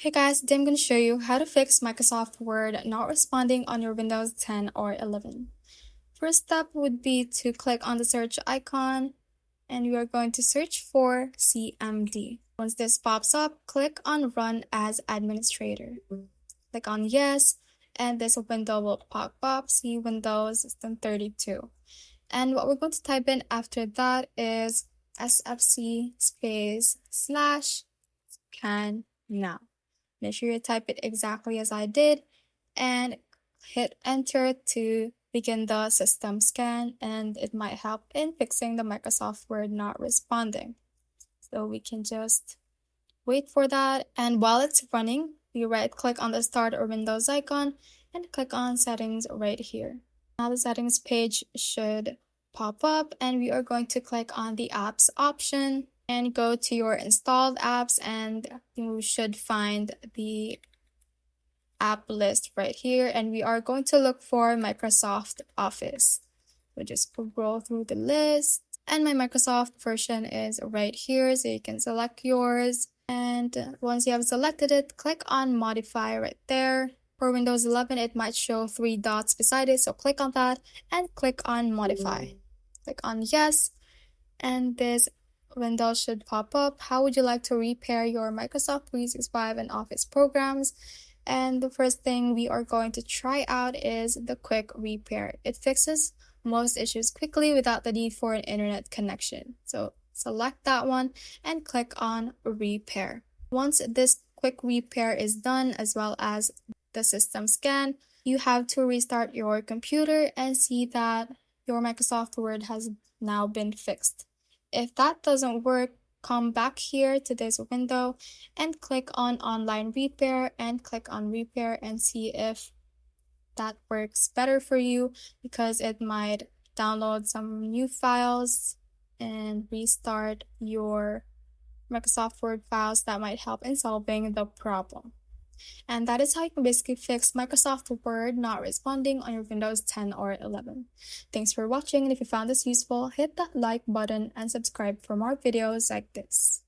Hey guys, today I'm going to show you how to fix Microsoft Word not responding on your Windows 10 or 11. First step would be to click on the search icon and you are going to search for CMD. Once this pops up, click on Run as Administrator. Click on Yes, and this window will pop up, see Windows System 32. And what we're going to type in after that is sfc /scan now. Make sure you type it exactly as I did and hit enter to begin the system scan, and it might help in fixing the Microsoft Word not responding. So we can just wait for that, and while it's running, we right click on the Start or Windows icon and click on Settings right here. Now the settings page should pop up and we are going to click on the apps option and go to your installed apps, and you should find the app list right here, and we are going to look for Microsoft Office. So just scroll through the list, and my Microsoft version is right here, so you can select yours, and once you have selected it, click on Modify right there. For Windows 11, it might show 3 dots beside it, so click on that and click on Modify. Click on Yes, and this window should pop up. How would you like to repair your Microsoft 365 and Office programs? And the first thing we are going to try out is the quick repair. It fixes most issues quickly without the need for an internet connection. So select that one and click on repair. Once this quick repair is done, as well as the system scan, you have to restart your computer and see that your Microsoft Word has now been fixed. If that doesn't work, come back here to this window and click on Online Repair and click on Repair and see if that works better for you, because it might download some new files and restart your Microsoft Word files that might help in solving the problem. And that is how you can basically fix Microsoft Word not responding on your Windows 10 or 11. Thanks for watching, and if you found this useful, hit that like button and subscribe for more videos like this.